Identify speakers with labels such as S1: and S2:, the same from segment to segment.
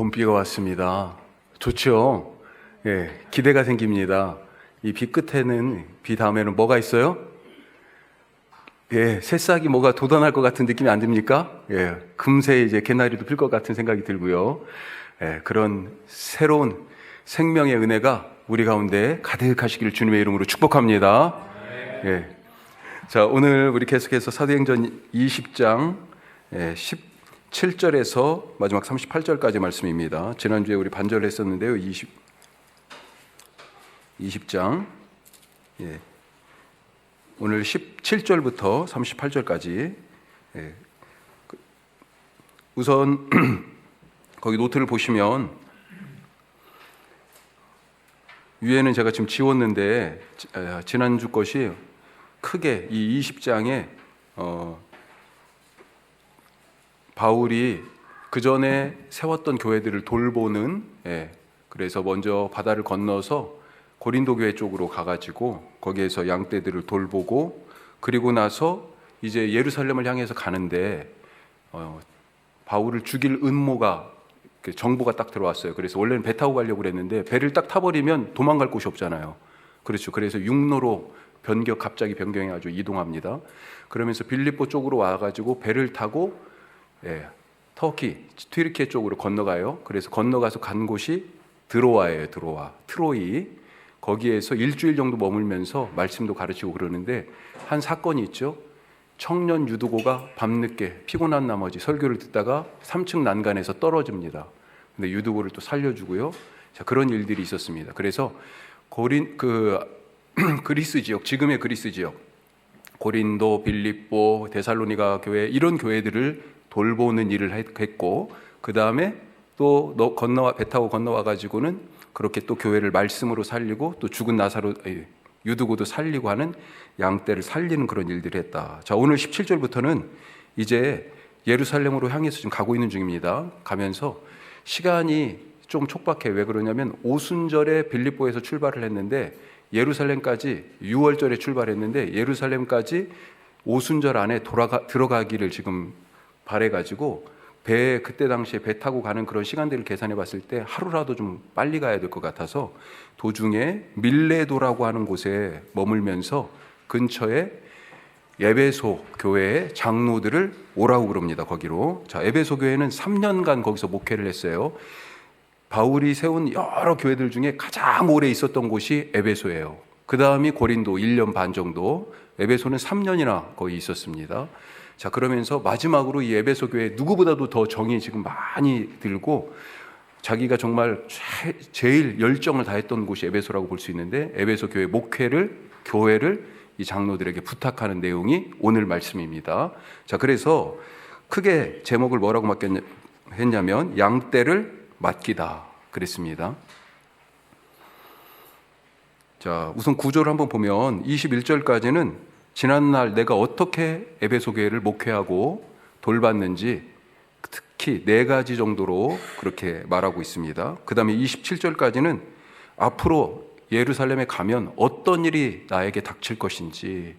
S1: 봄비가 왔습니다. 좋죠? 예, 기대가 생깁니다. 이 비 끝에는, 비 다음에는 뭐가 있어요? 예, 새싹이 뭐가 돋아날 것 같은 느낌이 안 듭니까? 예, 금세 이제 개나리도 필 것 같은 생각이 들고요. 예, 그런 새로운 생명의 은혜가 우리 가운데 가득하시기를 주님의 이름으로 축복합니다. 예. 자, 오늘 우리 계속해서 사도행전 20장 17절에서 마지막 38절까지 말씀입니다. 지난주에 우리 반절을 했었는데요. 20장 오늘 17절부터 38절까지 우선 거기 노트를 보시면 위에는 제가 지금 지웠는데 지난주 것이 크게 이 20장에 바울이 그 전에 세웠던 교회들을 돌보는, 그래서 먼저 바다를 건너서 고린도 교회 쪽으로 가가지고 거기에서 양떼들을 돌보고, 그리고 나서 이제 예루살렘을 향해서 가는데 바울을 죽일 음모가, 정보가 딱 들어왔어요. 그래서 원래는 배 타고 가려고 그랬는데 배를 딱 타버리면 도망갈 곳이 없잖아요. 그렇죠. 그래서 육로로 갑자기 변경해가지고 이동합니다. 그러면서 빌립보 쪽으로 와가지고 배를 타고 터키, 튀르키예 쪽으로 건너가요. 그래서 건너가서 간 곳이 드로아예요. 트로이. 거기에서 일주일 정도 머물면서 말씀도 가르치고 그러는데 한 사건이 있죠. 청년 유두고가 밤늦게 피곤한 나머지 설교를 듣다가 3층 난간에서 떨어집니다. 근데 유두고를 또 살려주고요. 자, 그런 일들이 있었습니다. 그래서 그리스 지역, 지금의 그리스 지역, 고린도, 빌립보, 데살로니가 교회, 이런 교회들을 돌보는 일을 했고, 그 다음에 또 배 타고 건너와 가지고는 그렇게 또 교회를 말씀으로 살리고, 또 죽은 유두고도 살리고 하는, 양떼를 살리는 그런 일들을 했다. 자, 오늘 17절부터는 이제 예루살렘으로 향해서 지금 가고 있는 중입니다. 가면서 시간이 좀 촉박해. 왜 그러냐면 오순절에 빌립보에서 출발을 했는데 예루살렘까지 6월절에 출발했는데 예루살렘까지 오순절 안에 들어가기를 지금 바래가지고 그때 당시에 배 타고 가는 그런 시간들을 계산해 봤을 때 하루라도 좀 빨리 가야 될 것 같아서 도중에 밀레도라고 하는 곳에 머물면서 근처에 에베소 교회의 장로들을 오라고 그럽니다. 거기로. 자, 에베소 교회는 3년간 거기서 목회를 했어요. 바울이 세운 여러 교회들 중에 가장 오래 있었던 곳이 에베소예요. 그 다음이 고린도 1년 반 정도, 에베소는 3년이나 거의 있었습니다. 자, 그러면서 마지막으로 이 에베소 교회 누구보다도 더 정이 지금 많이 들고 자기가 정말 제일 열정을 다했던 곳이 에베소라고 볼 수 있는데, 에베소 교회 교회를 이 장로들에게 부탁하는 내용이 오늘 말씀입니다. 자, 그래서 크게 제목을 뭐라고 했냐면 양떼를 맡기다 그랬습니다. 자, 우선 구조를 한번 보면 21절까지는 지난날 내가 어떻게 에베소 교회를 목회하고 돌봤는지 특히 4가지 정도로 그렇게 말하고 있습니다. 그 다음에 27절까지는 앞으로 예루살렘에 가면 어떤 일이 나에게 닥칠 것인지,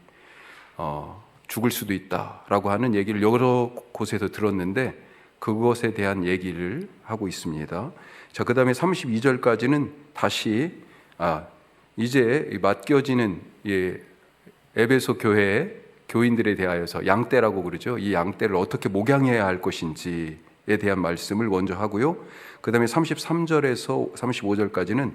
S1: 죽을 수도 있다라고 하는 얘기를 여러 곳에서 들었는데 그것에 대한 얘기를 하고 있습니다. 자, 그 다음에 32절까지는 다시 이제 맡겨지는 에베소 교회 교인들에 대하여서 양떼라고 그러죠. 이 양떼를 어떻게 목양해야 할 것인지에 대한 말씀을 먼저 하고요. 그 다음에 33절에서 35절까지는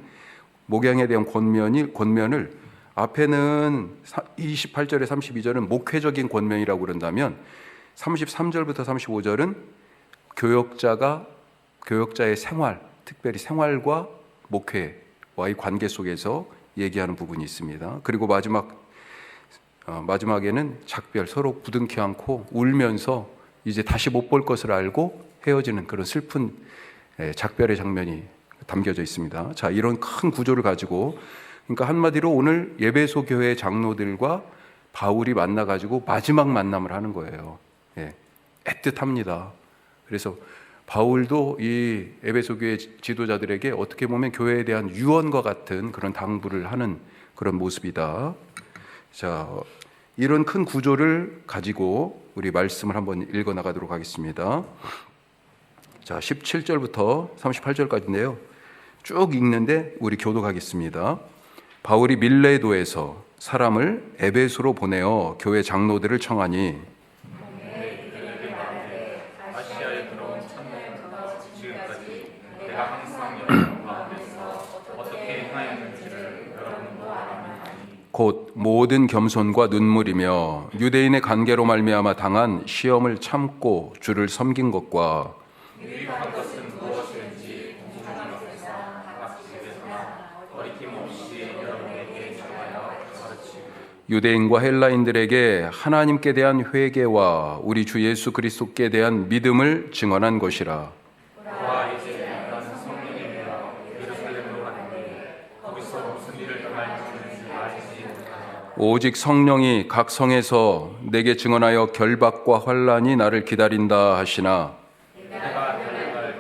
S1: 목양에 대한 권면을 앞에는 28절에 32절은 목회적인 권면이라고 그런다면 33절부터 35절은 교역자의 생활, 특별히 생활과 목회와의 관계 속에서 얘기하는 부분이 있습니다. 그리고 마지막에는 작별, 서로 부둥켜 안고 울면서 이제 다시 못 볼 것을 알고 헤어지는 그런 슬픈 작별의 장면이 담겨져 있습니다. 자, 이런 큰 구조를 가지고, 그러니까 한마디로 오늘 에베소 교회 장로들과 바울이 만나가지고 마지막 만남을 하는 거예요. 애틋합니다. 그래서 바울도 이 에베소 교회 지도자들에게 어떻게 보면 교회에 대한 유언과 같은 그런 당부를 하는 그런 모습이다. 자, 이런 큰 구조를 가지고 우리 말씀을 한번 읽어 나가도록 하겠습니다. 자, 17절부터 38절까지인데요. 쭉 읽는데 우리 교독하겠습니다. 바울이 밀레도에서 사람을 에베소로 보내어 교회 장로들을 청하니
S2: 아시아에 들어온 첫날부터 지금까지 내가 항상 여러분 가운데서 어떻게 행하였는지를 여러분도 알아나니
S1: 곧 모든 겸손과 눈물이며 유대인의 관계로 말미암아 당한 시험을 참고 주를 섬긴 것과
S2: 유익한 것은 무엇이든지 공부하는 것에서 각 집에서나 거리낌 없이 여러분에게 전하여 가르치고
S1: 유대인과 헬라인들에게 하나님께 대한 회개와 우리 주 예수 그리스도께 대한 믿음을 증언한 것이라.
S2: 와 이제 나는 성령이며 예루살렘으로 가는데 거기서 무슨 일을 당할지는 알지 못하노라.
S1: 오직 성령이 각 성에서 내게 증언하여 결박과 환난이 나를 기다린다 하시나
S2: 내가 달려갈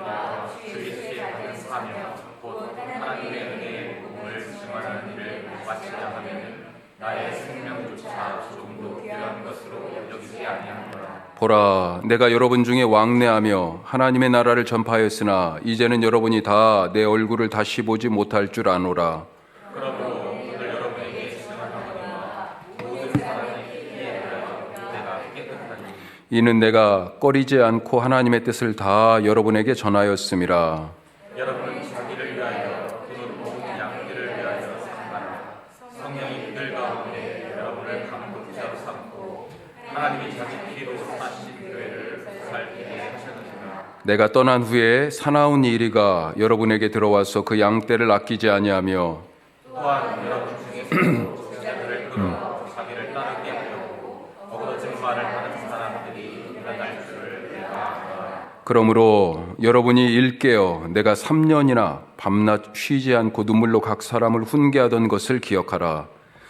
S2: 주 예수의 받은 사명 곧 하나님의 은혜의 복음을 증언하는 일을 마치자 하면 나의 생명조차 조금도 귀한 것으로 여기지 아니하노라.
S1: 보라, 내가 여러분 중에 왕래하며 하나님의 나라를 전파하였으나 이제는 여러분이 다 내 얼굴을 다시 보지 못할 줄 아노라.
S2: 그러므로 오늘 여러분에게 증언하노니와 모든 사람의 피에 대하여 내가 깨끗하니
S1: 이는 내가 꺼리지 않고 하나님의 뜻을 다 여러분에게 전하였음이라.
S2: 여러분은 자기를 위하여 그 모든 양들을 위하여 상관하라. 성령이 그들 가운데 여러분을 감독자로 삼고 하나님이 자기 피로 사신 교회를 살피게 하셨느니라.
S1: 내가 떠난 후에 사나운 이리가 여러분에게 들어와서 그 양떼를 아끼지 아니하며
S2: 또한 여러분 중에서도 제자들을 끌어 자기를 따르게 하려고 어그러진 말을 하는 사람들이 일어날 줄을 내가 알아.
S1: 그러므로 여러분이 일깨어 내가 3년이나 밤낮 쉬지 않고 눈물로 각 사람을 훈계하던 것을 기억하라.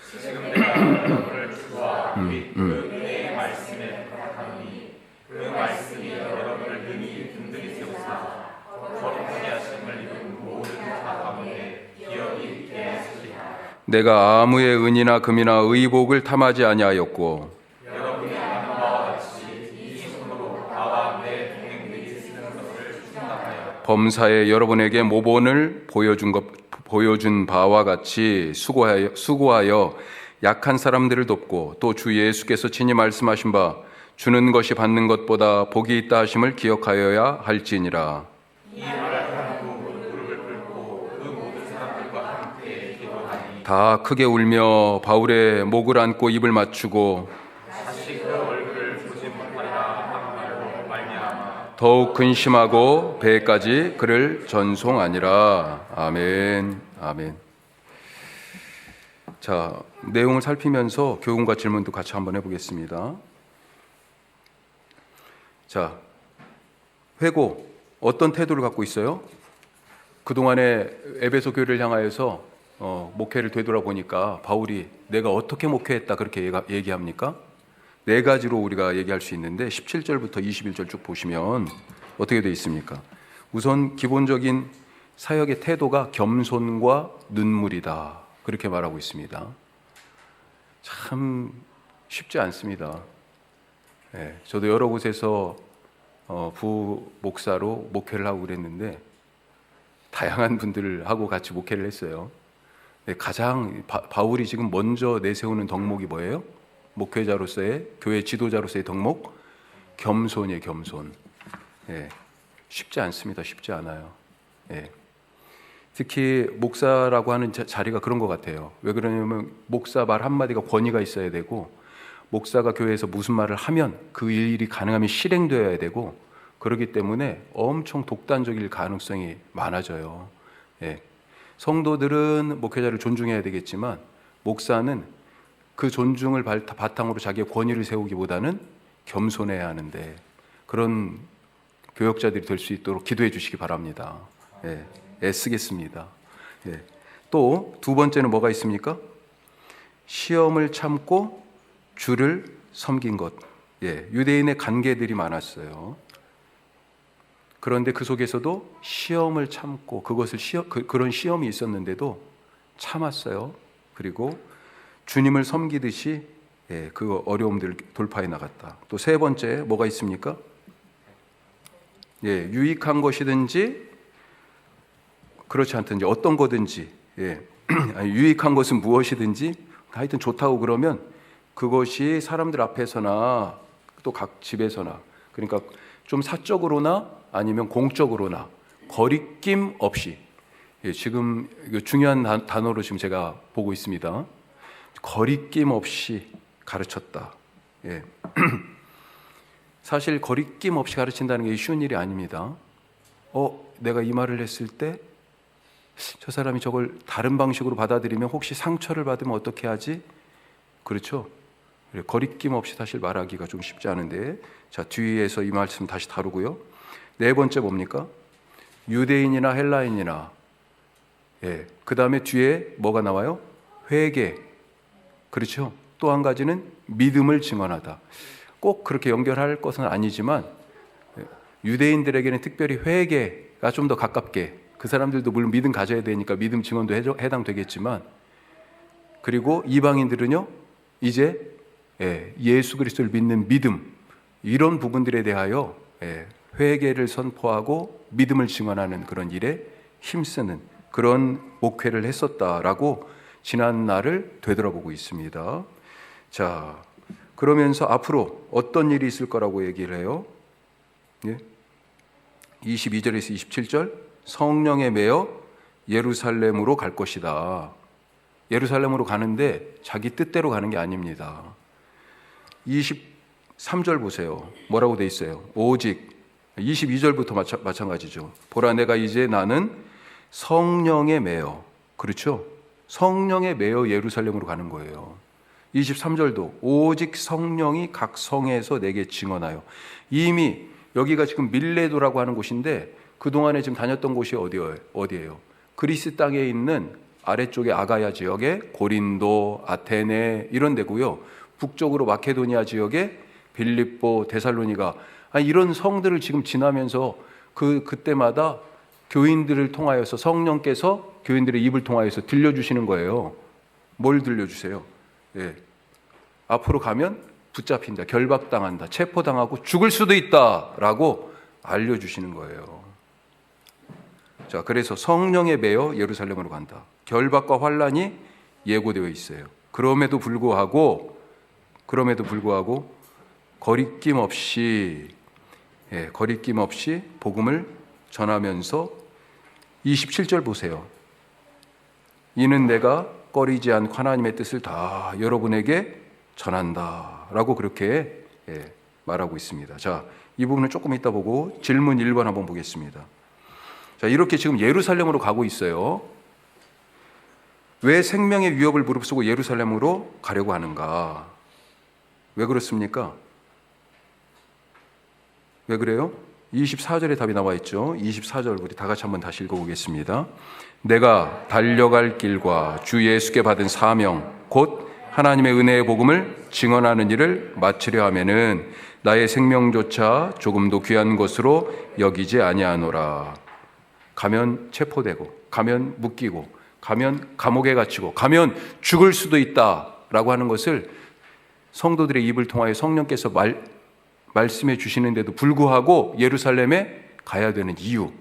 S2: 지금 내가 여러분을 주와 그 은혜의 말씀에 부탁하노니 그 말씀이 여러분을 능히 든든히 세우사 거룩하게 하심을 입은 모든 자 가운데 기억이 있게 하시리라.
S1: 내가 아무의 은이나 금이나 의복을 탐하지 아니하였고
S2: 여러분이 아는 바와 같이 이 손으로 나와 내 동행들이 쓰는 것을 생각하여
S1: 범사에 여러분에게 모본을 보여준 바와 같이 수고하여 약한 사람들을 돕고 또 주 예수께서 친히 말씀하신 바 주는 것이 받는 것보다 복이 있다 하심을 기억하여야 할지니라.
S2: 이 말을 한 후 무릎을 꿇고 그 모든 사람들과 함께 기도하니
S1: 다 크게 울며 바울의 목을 안고 입을 맞추고
S2: 다시 그 얼굴을 보지 못하리라 한 말로 말미암아
S1: 더욱 근심하고 배까지 그를 전송하니라. 아멘. 아멘. 자, 내용을 살피면서 교훈과 질문도 같이 한번 해보겠습니다. 자, 회고 어떤 태도를 갖고 있어요? 그동안에 에베소 교회를 향하여서 목회를 되돌아보니까 바울이 내가 어떻게 목회했다 그렇게 얘기합니까? 네 가지로 우리가 얘기할 수 있는데 17절부터 21절 쭉 보시면 어떻게 되어 있습니까? 우선 기본적인 사역의 태도가 겸손과 눈물이다 그렇게 말하고 있습니다. 참 쉽지 않습니다. 네, 저도 여러 곳에서 부목사로 목회를 하고 그랬는데 다양한 분들하고 같이 목회를 했어요. 네, 가장 바울이 지금 먼저 내세우는 덕목이 뭐예요? 목회자로서의 교회 지도자로서의 덕목 겸손이에요. 겸손. 예, 쉽지 않습니다. 쉽지 않아요. 예. 특히 목사라고 하는 자리가 그런 것 같아요. 왜 그러냐면 목사 말 한마디가 권위가 있어야 되고 목사가 교회에서 무슨 말을 하면 그 일이 가능하면 실행되어야 되고 그렇기 때문에 엄청 독단적일 가능성이 많아져요. 예. 성도들은 목회자를 존중해야 되겠지만 목사는 그 존중을 바탕으로 자기의 권위를 세우기보다는 겸손해야 하는데 그런 교역자들이 될 수 있도록 기도해 주시기 바랍니다. 예, 애쓰겠습니다. 예. 또 두 번째는 뭐가 있습니까? 시험을 참고 주를 섬긴 것. 예, 유대인의 관계들이 많았어요. 그런데 그 속에서도 시험을 참고 그것을 그런 시험이 있었는데도 참았어요. 그리고 주님을 섬기듯이 예, 그 어려움들을 돌파해 나갔다. 또 세 번째 뭐가 있습니까? 예, 유익한 것이든지 그렇지 않든지 어떤 거든지, 예, 아니, 유익한 것은 무엇이든지 하여튼 좋다고 그러면 그것이 사람들 앞에서나 또 각 집에서나, 그러니까 좀 사적으로나 아니면 공적으로나 거리낌 없이, 예, 지금 이거 중요한 단어로 지금 제가 보고 있습니다. 거리낌 없이 가르쳤다. 예. 사실 거리낌 없이 가르친다는 게 쉬운 일이 아닙니다. 내가 이 말을 했을 때 저 사람이 저걸 다른 방식으로 받아들이면 혹시 상처를 받으면 어떻게 하지? 그렇죠? 거리낌 없이 사실 말하기가 좀 쉽지 않은데, 자, 뒤에서 이 말씀 다시 다루고요. 네 번째 뭡니까? 유대인이나 헬라인이나, 예, 그 다음에 뒤에 뭐가 나와요? 회개. 그렇죠? 또 한 가지는 믿음을 증언하다. 꼭 그렇게 연결할 것은 아니지만 유대인들에게는 특별히 회개가 좀 더 가깝게, 그 사람들도 물론 믿음 가져야 되니까 믿음 증언도 해당되겠지만, 그리고 이방인들은요 이제 예수 그리스도를 믿는 믿음, 이런 부분들에 대하여 회개를 선포하고 믿음을 증언하는 그런 일에 힘쓰는 그런 목회를 했었다라고 지난 날을 되돌아보고 있습니다. 자, 그러면서 앞으로 어떤 일이 있을 거라고 얘기를 해요. 22절에서 27절, 성령에 매여 예루살렘으로 갈 것이다. 예루살렘으로 가는데 자기 뜻대로 가는 게 아닙니다. 23절 보세요. 뭐라고 돼 있어요? 오직, 22절부터 마찬가지죠. 보라, 내가 이제 나는 성령에 매여, 그렇죠? 성령에 매여 예루살렘으로 가는 거예요. 23절도 오직 성령이 각 성에서 내게 증언하여. 이미 여기가 지금 밀레도라고 하는 곳인데 그동안에 지금 다녔던 곳이 어디예요? 그리스 땅에 있는 아래쪽에 아가야 지역에 고린도, 아테네 이런 데고요. 북쪽으로 마케도니아 지역에 빌립보, 데살로니가, 이런 성들을 지금 지나면서 그때마다 교인들을 통하여서 성령께서 교인들의 입을 통하여서 들려주시는 거예요. 뭘 들려주세요? 예. 앞으로 가면 붙잡힌다, 결박당한다, 체포당하고 죽을 수도 있다라고 알려주시는 거예요. 자, 그래서 성령에 매여 예루살렘으로 간다. 결박과 환란이 예고되어 있어요. 그럼에도 불구하고 거리낌 없이 복음을 전하면서 27절 보세요. 이는 내가 꺼리지 않고 하나님의 뜻을 다 여러분에게 전한다라고 그렇게 말하고 있습니다. 자, 이 부분은 조금 이따 보고 질문 1번 한번 보겠습니다. 자, 이렇게 지금 예루살렘으로 가고 있어요. 왜 생명의 위협을 무릅쓰고 예루살렘으로 가려고 하는가? 왜 그렇습니까? 왜 그래요? 24절에 답이 나와 있죠. 24절 우리 다 같이 한번 다시 읽어보겠습니다. 내가 달려갈 길과 주 예수께 받은 사명 곧 하나님의 은혜의 복음을 증언하는 일을 마치려 하면은 나의 생명조차 조금도 귀한 것으로 여기지 아니하노라. 가면 체포되고, 가면 묶이고, 가면 감옥에 갇히고, 가면 죽을 수도 있다라고 하는 것을 성도들의 입을 통하여 성령께서 말씀해 주시는데도 불구하고 예루살렘에 가야 되는 이유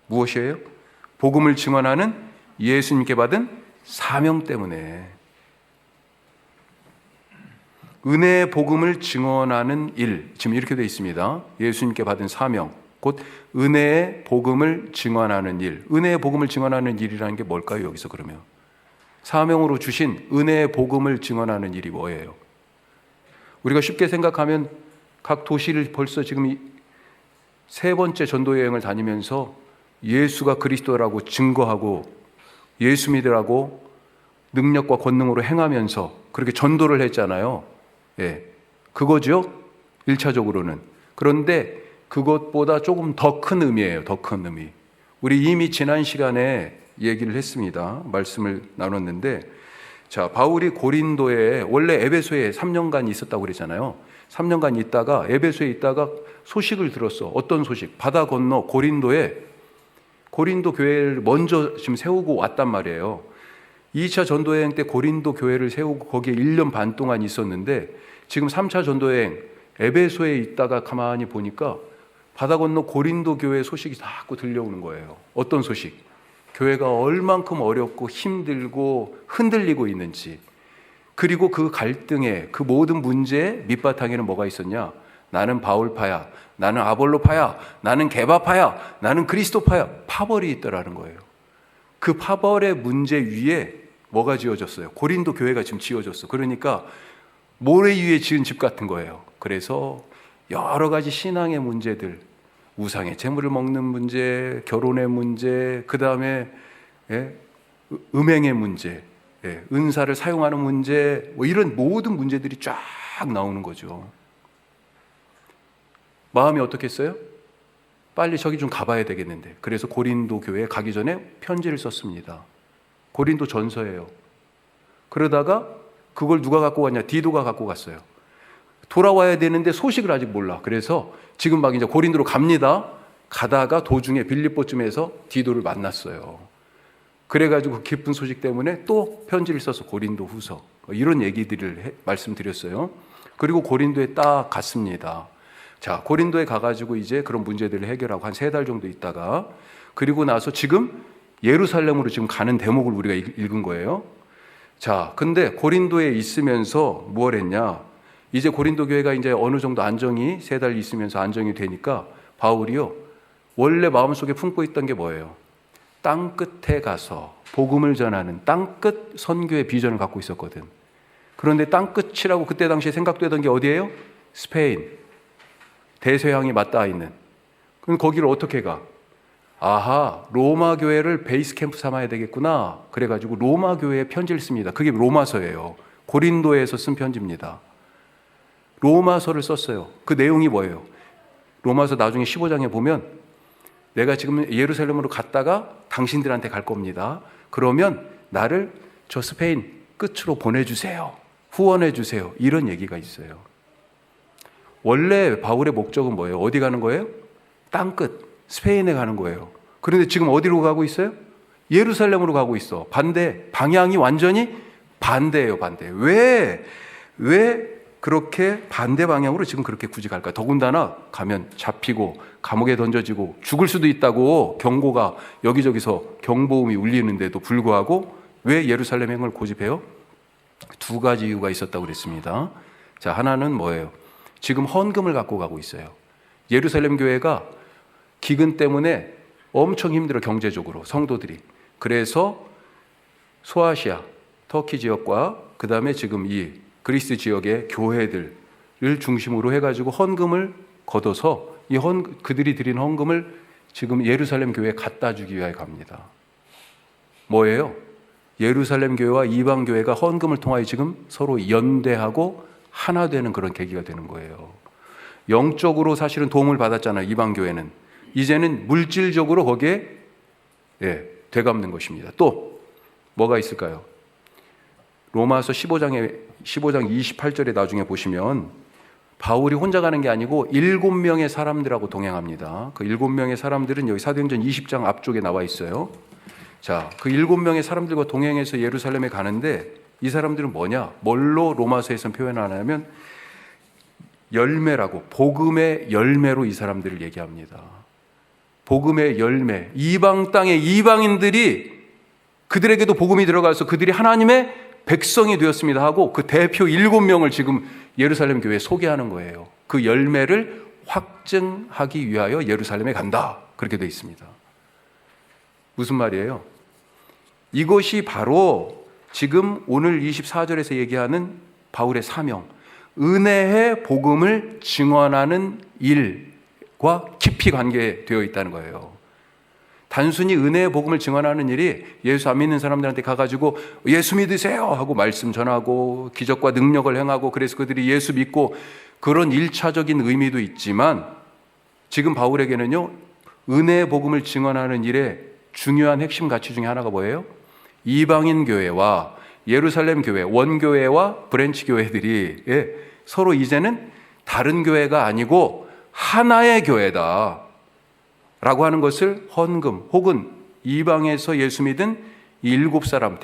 S1: 무엇이에요? 복음을 증언하는 예수님께 받은 사명 때문에. 은혜의 복음을 증언하는 일, 지금 이렇게 되어 있습니다. 예수님께 받은 사명, 곧 은혜의 복음을 증언하는 일. 은혜의 복음을 증언하는 일이라는 게 뭘까요? 여기서 그러면 사명으로 주신 은혜의 복음을 증언하는 일이 뭐예요? 우리가 쉽게 생각하면 각 도시를 벌써 지금 세 번째 전도 여행을 다니면서 예수가 그리스도라고 증거하고 예수 믿으라고 능력과 권능으로 행하면서 그렇게 전도를 했잖아요. 예, 그거죠. 1차적으로는. 그런데 그것보다 조금 더 큰 의미예요. 더 큰 의미. 우리 이미 지난 시간에 얘기를 했습니다. 말씀을 나눴는데, 자, 바울이 고린도에 원래 에베소에 3년간 있었다고 그랬잖아요. 3년간 있다가 에베소에 있다가 소식을 들었어. 어떤 소식? 바다 건너 고린도에 고린도 교회를 먼저 지금 세우고 왔단 말이에요. 2차 전도여행 때 고린도 교회를 세우고 거기에 1년 반 동안 있었는데 지금 3차 전도여행 에베소에 있다가 가만히 보니까 바다 건너 고린도 교회 소식이 자꾸 들려오는 거예요. 어떤 소식? 교회가 얼만큼 어렵고 힘들고 흔들리고 있는지, 그리고 그 갈등에, 그 모든 문제의 밑바탕에는 뭐가 있었냐? 나는 바울파야, 나는 아볼로파야, 나는 게바파야, 나는 그리스도파야. 파벌이 있더라는 거예요. 그 파벌의 문제 위에 뭐가 지어졌어요? 고린도 교회가 지금 지어졌어. 그러니까 모래 위에 지은 집 같은 거예요. 그래서 여러 가지 신앙의 문제들, 우상의 재물을 먹는 문제, 결혼의 문제, 그 다음에 음행의 문제, 은사를 사용하는 문제, 뭐 이런 모든 문제들이 쫙 나오는 거죠. 마음이 어떻겠어요? 빨리 저기 좀 가봐야 되겠는데. 그래서 고린도 교회에 가기 전에 편지를 썼습니다. 고린도 전서예요. 그러다가 그걸 누가 갖고 갔냐? 디도가 갖고 갔어요. 돌아와야 되는데 소식을 아직 몰라. 그래서 지금 막 이제 고린도로 갑니다. 가다가 도중에 빌립보쯤에서 디도를 만났어요. 그래가지고 그 기쁜 소식 때문에 또 편지를 써서 고린도 후서, 이런 얘기들을 말씀드렸어요. 그리고 고린도에 딱 갔습니다. 자, 고린도에 가가지고 이제 그런 문제들을 해결하고 한 3달 정도 있다가, 그리고 나서 지금 예루살렘으로 지금 가는 대목을 우리가 읽은 거예요. 자, 근데 고린도에 있으면서 뭘 했냐? 이제 고린도 교회가 이제 어느 정도 안정이 3달 있으면서 안정이 되니까 바울이요, 원래 마음속에 품고 있던 게 뭐예요? 땅 끝에 가서 복음을 전하는 땅끝 선교의 비전을 갖고 있었거든. 그런데 땅 끝이라고 그때 당시에 생각되던 게 어디예요? 스페인, 대서양이 맞닿아 있는. 그럼 거기를 어떻게 가? 아하, 로마 교회를 베이스 캠프 삼아야 되겠구나. 그래가지고 로마 교회에 편지를 씁니다. 그게 로마서예요. 고린도에서 쓴 편지입니다. 로마서를 썼어요. 그 내용이 뭐예요? 로마서 나중에 15장에 보면 내가 지금 예루살렘으로 갔다가 당신들한테 갈 겁니다. 그러면 나를 저 스페인 끝으로 보내주세요. 후원해 주세요. 이런 얘기가 있어요. 원래 바울의 목적은 뭐예요? 어디 가는 거예요? 땅끝, 스페인에 가는 거예요. 그런데 지금 어디로 가고 있어요? 예루살렘으로 가고 있어. 반대, 방향이 완전히 반대예요, 반대. 왜 그렇게 반대 방향으로 지금 그렇게 굳이 갈까? 더군다나 가면 잡히고 감옥에 던져지고 죽을 수도 있다고 경고가 여기저기서 경보음이 울리는데도 불구하고 왜 예루살렘 행을 고집해요? 2가지 이유가 있었다고 그랬습니다. 자, 하나는 뭐예요? 지금 헌금을 갖고 가고 있어요. 예루살렘 교회가 기근 때문에 엄청 힘들어, 경제적으로 성도들이. 그래서 소아시아, 터키 지역과 그 다음에 지금 이 그리스 지역의 교회들을 중심으로 해가지고 헌금을 걷어서 그들이 드린 헌금을 지금 예루살렘 교회에 갖다 주기 위하여 갑니다. 뭐예요? 예루살렘 교회와 이방 교회가 헌금을 통하여 지금 서로 연대하고 하나 되는 그런 계기가 되는 거예요. 영적으로 사실은 도움을 받았잖아요, 이방 교회는. 이제는 물질적으로 거기에 되갚는 것입니다. 또 뭐가 있을까요? 로마서 15장 28절에 나중에 보시면 바울이 혼자 가는 게 아니고 7명의 사람들하고 동행합니다. 그 7명의 사람들은 여기 사도행전 20장 앞쪽에 나와 있어요. 자, 그 7명의 사람들과 동행해서 예루살렘에 가는데 이 사람들은 뭐냐? 뭘로 로마서에서는 표현하냐면 열매라고, 복음의 열매로 이 사람들을 얘기합니다. 복음의 열매, 이방 땅의 이방인들이 그들에게도 복음이 들어가서 그들이 하나님의 백성이 되었습니다 하고 그 대표 7명을 지금 예루살렘 교회에 소개하는 거예요. 그 열매를 확증하기 위하여 예루살렘에 간다. 그렇게 되어 있습니다. 무슨 말이에요? 이것이 바로 지금 오늘 24절에서 얘기하는 바울의 사명, 은혜의 복음을 증언하는 일과 깊이 관계되어 있다는 거예요. 단순히 은혜의 복음을 증언하는 일이 예수 안 믿는 사람들한테 가가지고 예수 믿으세요 하고 말씀 전하고 기적과 능력을 행하고 그래서 그들이 예수 믿고 그런 1차적인 의미도 있지만 지금 바울에게는요, 은혜의 복음을 증언하는 일의 중요한 핵심 가치 중에 하나가 뭐예요? 이방인 교회와 예루살렘 교회, 원교회와 브랜치 교회들이 서로 이제는 다른 교회가 아니고 하나의 교회다 라고 하는 것을 헌금 혹은 이방에서 예수 믿은 이 7사람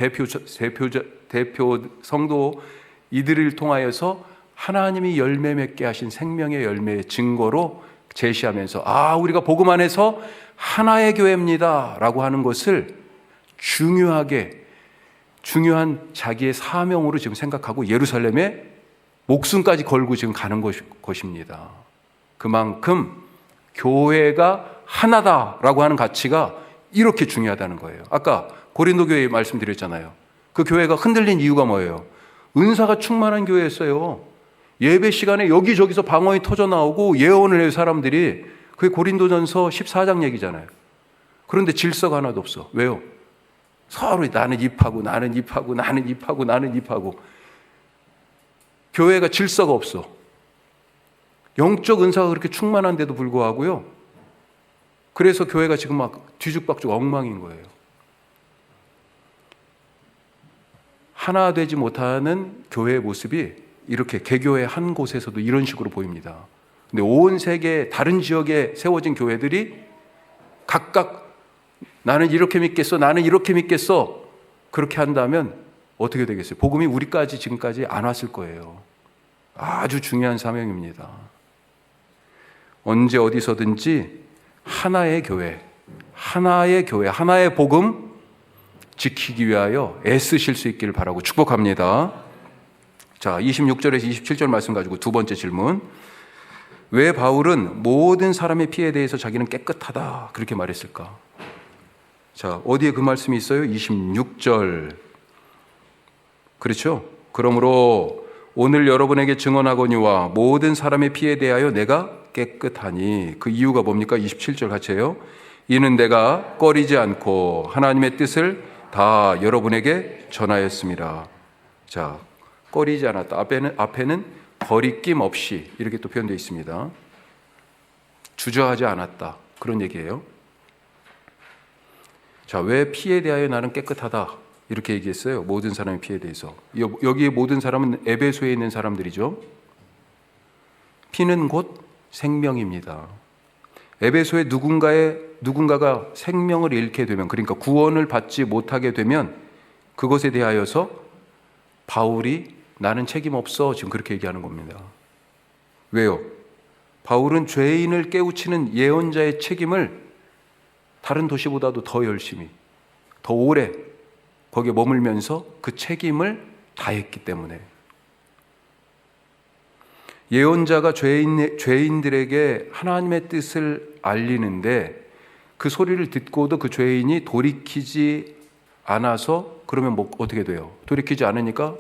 S1: 대표 성도 이들을 통하여서 하나님이 열매 맺게 하신 생명의 열매의 증거로 제시하면서 우리가 복음 안에서 하나의 교회입니다 라고 하는 것을 중요한 자기의 사명으로 지금 생각하고 예루살렘에 목숨까지 걸고 지금 가는 것입니다. 그만큼 교회가 하나다라고 하는 가치가 이렇게 중요하다는 거예요. 아까 고린도 교회 말씀드렸잖아요. 그 교회가 흔들린 이유가 뭐예요? 은사가 충만한 교회였어요. 예배 시간에 여기저기서 방언이 터져 나오고 예언을 해요, 사람들이. 그게 고린도전서 14장 얘기잖아요. 그런데 질서가 하나도 없어. 왜요? 서로 나는 입하고 나는 입하고 나는 입하고 나는 입하고. 교회가 질서가 없어. 영적 은사가 그렇게 충만한데도 불구하고요. 그래서 교회가 지금 막 뒤죽박죽 엉망인 거예요. 하나 되지 못하는 교회의 모습이 이렇게 개교회 한 곳에서도 이런 식으로 보입니다. 근데 온 세계 다른 지역에 세워진 교회들이 각각 나는 이렇게 믿겠어, 나는 이렇게 믿겠어, 그렇게 한다면 어떻게 되겠어요? 복음이 우리까지 지금까지 안 왔을 거예요. 아주 중요한 사명입니다. 언제 어디서든지 하나의 교회, 하나의 복음 지키기 위하여 애쓰실 수 있기를 바라고 축복합니다. 자, 26절에서 27절 말씀 가지고 두 번째 질문. 왜 바울은 모든 사람의 피에 대해서 자기는 깨끗하다 그렇게 말했을까? 자, 어디에 그 말씀이 있어요? 26절. 그렇죠? 그러므로 오늘 여러분에게 증언하거니와 모든 사람의 피에 대하여 내가 깨끗하니. 그 이유가 뭡니까? 27절 같이 해요. 이는 내가 꺼리지 않고 하나님의 뜻을 다 여러분에게 전하였습니다. 자, 꺼리지 않았다. 앞에는 거리낌 없이 이렇게 또 표현되어 있습니다. 주저하지 않았다. 그런 얘기예요. 자, 왜 피에 대하여 나는 깨끗하다 이렇게 얘기했어요? 모든 사람의 피에 대해서. 여기에 모든 사람은 에베소에 있는 사람들이죠. 피는 곧 생명입니다. 에베소에 누군가가 생명을 잃게 되면, 그러니까 구원을 받지 못하게 되면 그것에 대하여서 바울이 나는 책임 없어 지금 그렇게 얘기하는 겁니다. 왜요? 바울은 죄인을 깨우치는 예언자의 책임을 다른 도시보다도 더 열심히, 더 오래 거기에 머물면서 그 책임을 다했기 때문에. 예언자가 죄인들에게 하나님의 뜻을 알리는데 그 소리를 듣고도 그 죄인이 돌이키지 않아서 그러면 뭐 어떻게 돼요? 돌이키지 않으니까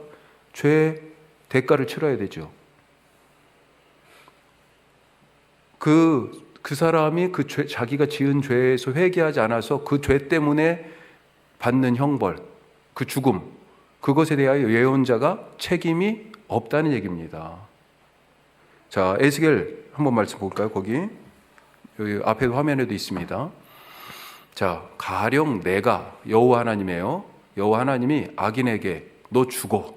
S1: 죄의 대가를 치러야 되죠. 그 사람이 자기가 지은 죄에서 회개하지 않아서 그 죄 때문에 받는 형벌, 그 죽음, 그것에 대하여 예언자가 책임이 없다는 얘기입니다. 자, 에스겔 한번 말씀 볼까요? 거기 여기 앞에 화면에도 있습니다. 자, 가령 내가 여호와 하나님이에요. 여호와 하나님이 악인에게 너 죽어.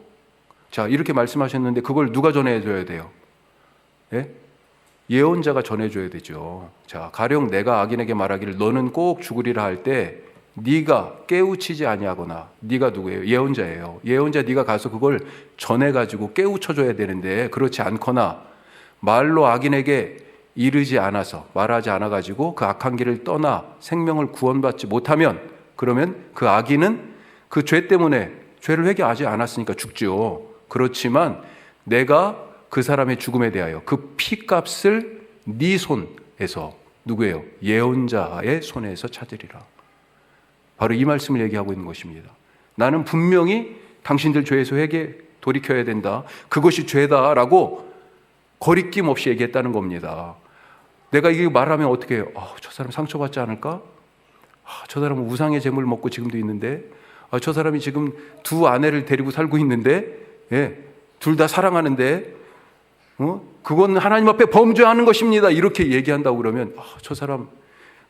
S1: 자, 이렇게 말씀하셨는데 그걸 누가 전해줘야 돼요? 예? 예언자가 전해줘야 되죠. 자, 가령 내가 악인에게 말하기를 너는 꼭 죽으리라 할 때 네가 깨우치지 아니하거나, 네가 누구예요? 예언자예요. 예언자 네가 가서 그걸 전해가지고 깨우쳐줘야 되는데 그렇지 않거나 말로 악인에게 이르지 않아서, 말하지 않아가지고 그 악한 길을 떠나 생명을 구원받지 못하면, 그러면 그 악인은 그 죄 때문에 죄를 회개하지 않았으니까 죽죠. 그렇지만 내가 그 사람의 죽음에 대하여 그 피값을 네 손에서, 누구예요? 예언자의 손에서 찾으리라. 바로 이 말씀을 얘기하고 있는 것입니다. 나는 분명히 당신들 죄에서 돌이켜야 된다, 그것이 죄다라고 거리낌 없이 얘기했다는 겁니다. 내가 이게 말하면 어떻게 해요? 저 사람 상처받지 않을까? 저 사람은 우상의 재물 먹고 지금도 있는데, 저 사람이 지금 두 아내를 데리고 살고 있는데, 둘 다 사랑하는데, 그건 하나님 앞에 범죄하는 것입니다. 이렇게 얘기한다고 그러면 저 사람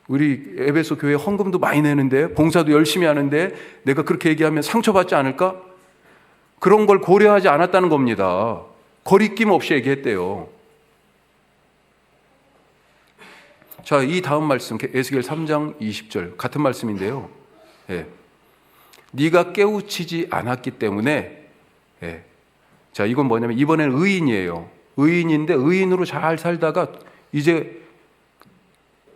S1: 우리 에베소 교회 헌금도 많이 내는데, 봉사도 열심히 하는데 내가 그렇게 얘기하면 상처받지 않을까? 그런 걸 고려하지 않았다는 겁니다. 거리낌 없이 얘기했대요. 자, 이 다음 말씀 에스겔 3장 20절 같은 말씀인데요. 네가 깨우치지 않았기 때문에, 자, 이건 뭐냐면 이번에는 의인이에요. 의인인데 의인으로 잘 살다가 이제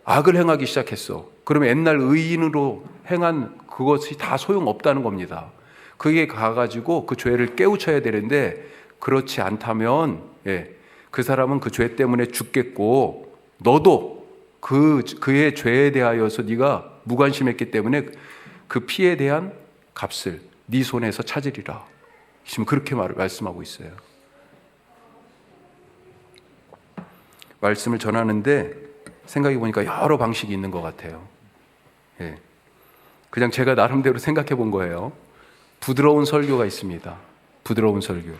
S1: 악을 행하기 시작했어. 그러면 옛날 의인으로 행한 그것이 다 소용없다는 겁니다. 그게 가가지고 그 죄를 깨우쳐야 되는데, 그렇지 않다면 그 사람은 그 죄 때문에 죽겠고, 너도 그의 죄에 대하여서 네가 무관심했기 때문에 그 피에 대한 값을 네 손에서 찾으리라. 지금 그렇게 말씀하고 있어요. 말씀을 전하는데 생각해 보니까 여러 방식이 있는 것 같아요. 그냥 제가 나름대로 생각해 본 거예요. 부드러운 설교가 있습니다. 부드러운 설교.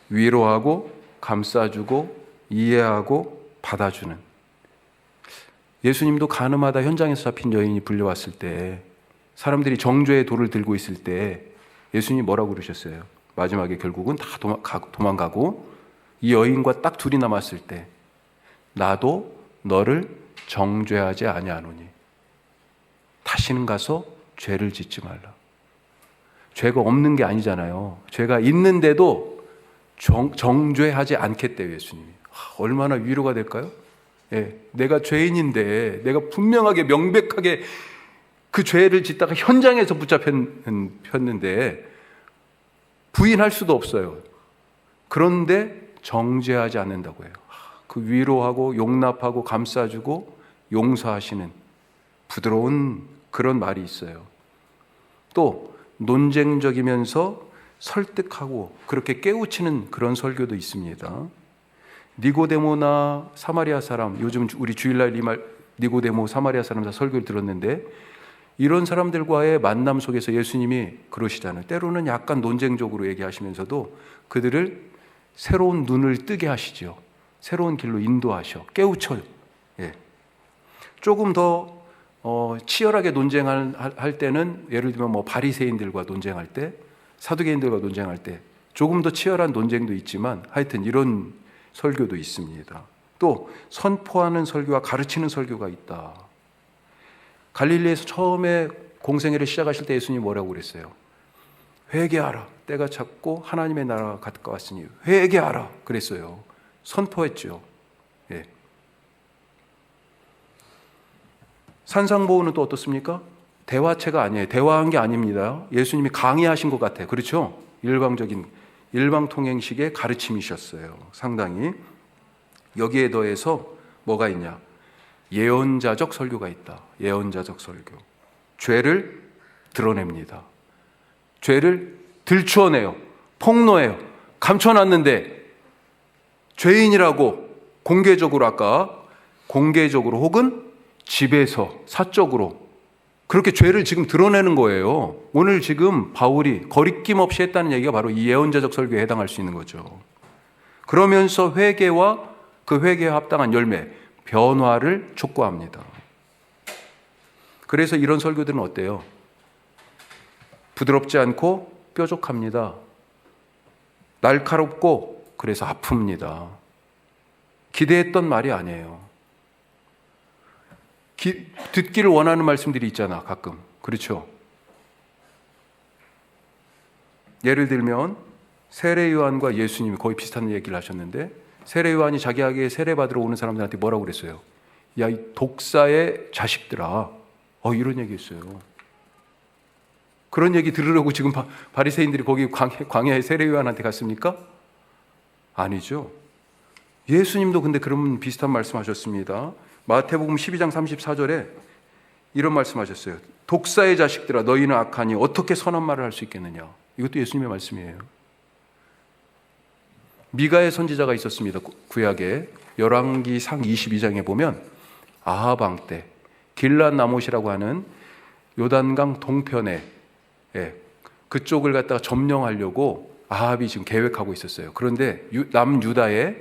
S1: 위로하고 감싸주고 이해하고 받아주는. 예수님도 가늠하다 현장에서 잡힌 여인이 불려왔을 때, 사람들이 정죄의 돌을 들고 있을 때 예수님이 뭐라고 그러셨어요? 마지막에 결국은 다 도망가고 이 여인과 딱 둘이 남았을 때, 나도 너를 정죄하지 아니하노니 다시는 가서 죄를 짓지 말라. 죄가 없는 게 아니잖아요. 죄가 있는데도 정죄하지 않겠대요, 예수님이. 얼마나 위로가 될까요? 내가 죄인인데, 내가 분명하게 명백하게 그 죄를 짓다가 현장에서 붙잡혔는데 부인할 수도 없어요. 그런데 정죄하지 않는다고 해요. 그 위로하고 용납하고 감싸주고 용서하시는 부드러운 그런 말이 있어요. 또 논쟁적이면서 설득하고 그렇게 깨우치는 그런 설교도 있습니다. 니고데모나 사마리아 사람, 요즘 우리 주일날 이 말 니고데모 사마리아 사람 다 설교를 들었는데, 이런 사람들과의 만남 속에서 예수님이 그러시잖아요. 때로는 약간 논쟁적으로 얘기하시면서도 그들을 새로운 눈을 뜨게 하시죠. 새로운 길로 인도하셔, 깨우쳐요. 조금 더 치열하게 논쟁할 때는, 예를 들면 뭐 바리새인들과 논쟁할 때, 사두개인들과 논쟁할 때 조금 더 치열한 논쟁도 있지만, 하여튼 이런 설교도 있습니다. 또 선포하는 설교와 가르치는 설교가 있다. 갈릴리에서 처음에 공생애를 시작하실 때 예수님이 뭐라고 그랬어요? 회개하라, 때가 찼고 하나님의 나라가 가까웠으니 회개하라 그랬어요. 선포했죠. 산상보훈은 또 어떻습니까? 대화체가 아니에요. 대화한 게 아닙니다. 예수님이 강의하신 것 같아요. 그렇죠? 일방통행식의 가르침이셨어요. 상당히. 여기에 더해서 뭐가 있냐? 예언자적 설교가 있다. 예언자적 설교. 죄를 드러냅니다. 죄를 들추어내요. 폭로해요. 감춰놨는데 죄인이라고 공개적으로, 아까 공개적으로 혹은 집에서 사적으로 그렇게 죄를 지금 드러내는 거예요. 오늘 지금 바울이 거리낌 없이 했다는 얘기가 바로 이 예언자적 설교에 해당할 수 있는 거죠. 그러면서 회개와 그 회개에 합당한 열매, 변화를 촉구합니다. 그래서 이런 설교들은 어때요? 부드럽지 않고 뾰족합니다. 날카롭고 그래서 아픕니다. 기대했던 말이 아니에요. 듣기를 원하는 말씀들이 있잖아, 가끔. 그렇죠? 예를 들면 세례 요한과 예수님이 거의 비슷한 얘기를 하셨는데, 세례 요한이 자기에게 세례 받으러 오는 사람들한테 뭐라고 그랬어요? 야, 이 독사의 자식들아. 이런 얘기 했어요. 그런 얘기 들으려고 지금 바리새인들이 거기 광야의 세례 요한한테 갔습니까? 아니죠. 예수님도 근데 그런 비슷한 말씀하셨습니다. 마태복음 12장 34절에 이런 말씀하셨어요. 독사의 자식들아, 너희는 악하니 어떻게 선한 말을 할 수 있겠느냐. 이것도 예수님의 말씀이에요. 미가의 선지자가 있었습니다. 구약에 열왕기상 22장에 보면 아합 왕 때 길랏 나못이라고 하는 요단강 동편에 그쪽을 갖다가 점령하려고 아합이 지금 계획하고 있었어요. 그런데 남유다에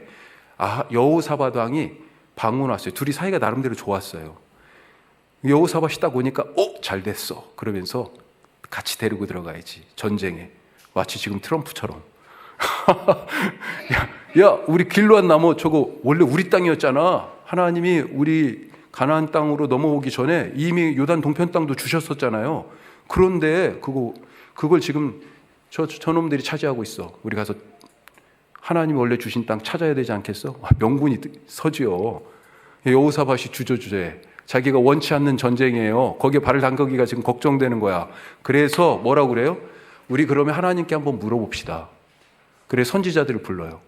S1: 여호사밧 왕이 방문 왔어요. 둘이 사이가 나름대로 좋았어요. 여호사밧이 딱 오니까 잘 됐어. 그러면서 같이 데리고 들어가야지, 전쟁에. 마치 지금 트럼프처럼. 야, 우리 길로한 나무 저거 원래 우리 땅이었잖아. 하나님이 우리 가나안 땅으로 넘어오기 전에 이미 요단 동편 땅도 주셨었잖아요. 그런데 그걸 지금 저놈들이 차지하고 있어. 우리 가서 하나님이 원래 주신 땅 찾아야 되지 않겠어? 명분이 서지요. 여호사밧이 주저주저해. 자기가 원치 않는 전쟁이에요. 거기에 발을 담그기가 지금 걱정되는 거야. 그래서 뭐라고 그래요? 우리 그러면 하나님께 한번 물어봅시다. 그래 선지자들을 불러요.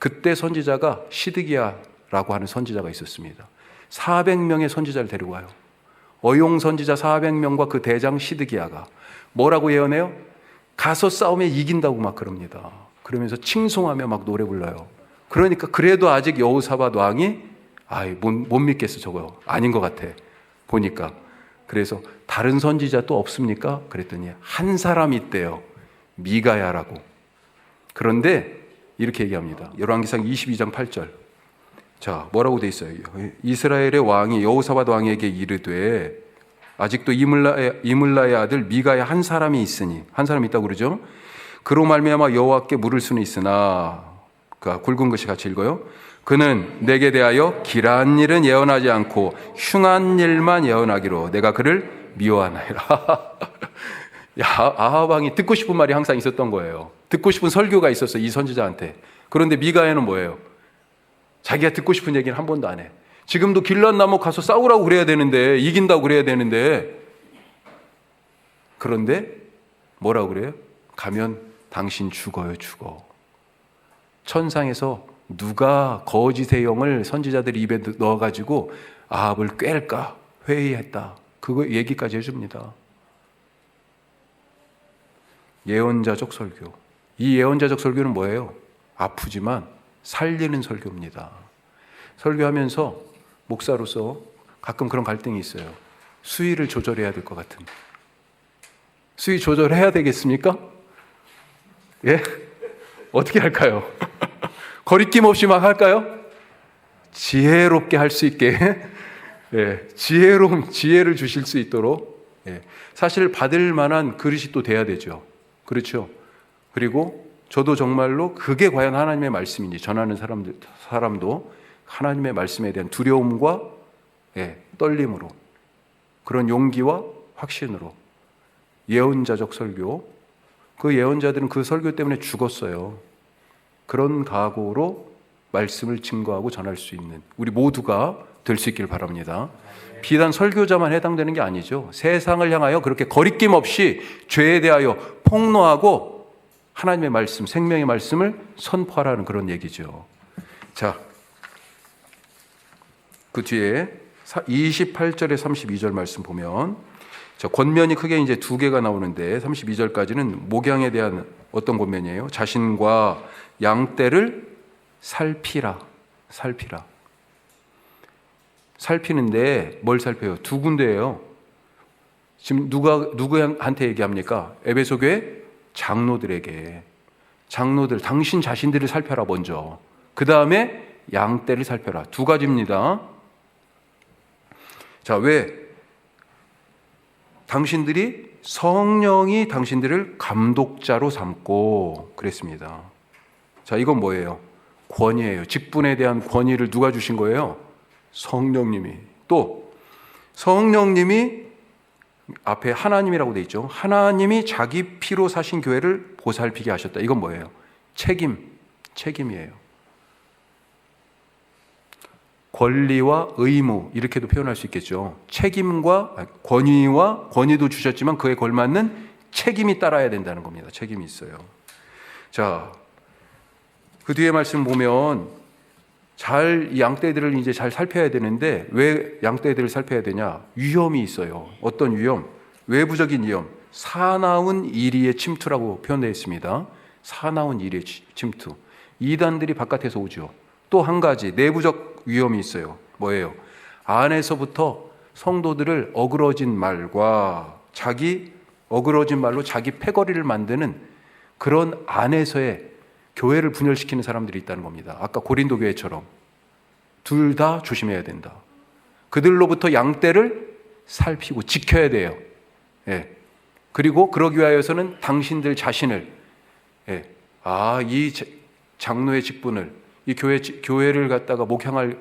S1: 그때 선지자가 시드기야라고 하는 선지자가 있었습니다. 400명의 선지자를 데리고 와요. 어용 선지자 400명과 그 대장 시드기야가 뭐라고 예언해요? 가서 싸우면 이긴다고 막 그럽니다. 그러면서 칭송하며 막 노래 불러요. 그러니까 그래도 아직 여호사밧 왕이 못 믿겠어. 저거 아닌 것 같아 보니까. 그래서 다른 선지자 또 없습니까? 그랬더니 한 사람이 있대요. 미가야라고. 그런데 이렇게 얘기합니다. 열왕기상 22장 8절. 자, 뭐라고 돼 있어요? 이스라엘의 왕이 여호사밧 왕에게 이르되 아직도 이물라의 아들 미가야 한 사람이 있으니, 한 사람이 있다고 그러죠. 그로 말미암아 여호와께 물을 수는 있으나, 그러니까 굵은 것이 같이 읽어요. 그는 내게 대하여 길한 일은 예언하지 않고 흉한 일만 예언하기로 내가 그를 미워하나이라. 야, 아합 왕이 듣고 싶은 말이 항상 있었던 거예요. 듣고 싶은 설교가 있었어, 이 선지자한테. 그런데 미가야는 뭐예요? 자기가 듣고 싶은 얘기는 한 번도 안 해. 지금도 길앗 나무 가서 싸우라고 그래야 되는데, 이긴다고 그래야 되는데, 그런데 뭐라고 그래요? 가면 당신 죽어요, 죽어. 천상에서 누가 거짓의 영을 선지자들 입에 넣어가지고 아합을 꿰까 회의했다. 그거 얘기까지 해줍니다. 예언자적 설교. 이 예언자적 설교는 뭐예요? 아프지만 살리는 설교입니다. 설교하면서 목사로서 가끔 그런 갈등이 있어요. 수위를 조절해야 될 것 같은. 수위 조절해야 되겠습니까? 예? 어떻게 할까요? 거리낌 없이 막 할까요? 지혜롭게 할 수 있게, 예, 지혜를 주실 수 있도록, 예, 사실 받을 만한 그릇이 또 돼야 되죠. 그렇죠? 그리고 저도 정말로 그게 과연 하나님의 말씀인지 전하는 사람도 하나님의 말씀에 대한 두려움과, 예, 떨림으로, 그런 용기와 확신으로 예언자적 설교, 그 예언자들은 그 설교 때문에 죽었어요. 그런 각오로 말씀을 증거하고 전할 수 있는 우리 모두가 될 수 있길 바랍니다. 비단 설교자만 해당되는 게 아니죠. 세상을 향하여 그렇게 거리낌 없이 죄에 대하여 폭로하고 하나님의 말씀, 생명의 말씀을 선포하라는 그런 얘기죠. 자, 그 뒤에 28절에 32절 말씀 보면, 자, 권면이 크게 이제 두 개가 나오는데 32절까지는 목양에 대한 어떤 권면이에요? 자신과 양떼를 살피라. 살피는데 뭘 살펴요? 두 군데예요. 지금 누구한테 얘기합니까? 에베소 교회 장로들에게. 장로들, 당신 자신들을 살펴라 먼저. 그 다음에 양떼를 살펴라. 두 가지입니다. 자, 왜? 당신들이 성령이 당신들을 감독자로 삼고 그랬습니다. 자, 이건 뭐예요? 권위예요. 직분에 대한 권위를 누가 주신 거예요? 성령님이. 또 성령님이 앞에 하나님이라고 돼 있죠. 하나님이 자기 피로 사신 교회를 보살피게 하셨다. 이건 뭐예요? 책임이에요. 권리와 의무, 이렇게도 표현할 수 있겠죠. 책임과 권위도 주셨지만 그에 걸맞는 책임이 따라야 된다는 겁니다. 책임이 있어요. 자, 그 뒤에 말씀 보면 이 양떼들을 이제 잘 살펴야 되는데, 왜 양떼들을 살펴야 되냐? 위험이 있어요. 어떤 위험? 외부적인 위험. 사나운 이리의 침투라고 표현되어 있습니다. 사나운 이리의 침투. 이단들이 바깥에서 오죠. 또 한 가지 내부적 위험이 있어요. 뭐예요? 안에서부터 성도들을 어그러진 말로 자기 패거리를 만드는 그런 안에서의 교회를 분열시키는 사람들이 있다는 겁니다. 아까 고린도 교회처럼. 둘 다 조심해야 된다. 그들로부터 양떼를 살피고 지켜야 돼요. 예. 그리고 그러기 위하여서는 당신들 자신을, 예, 이 장로의 직분을, 이 교회를 갖다가 목향할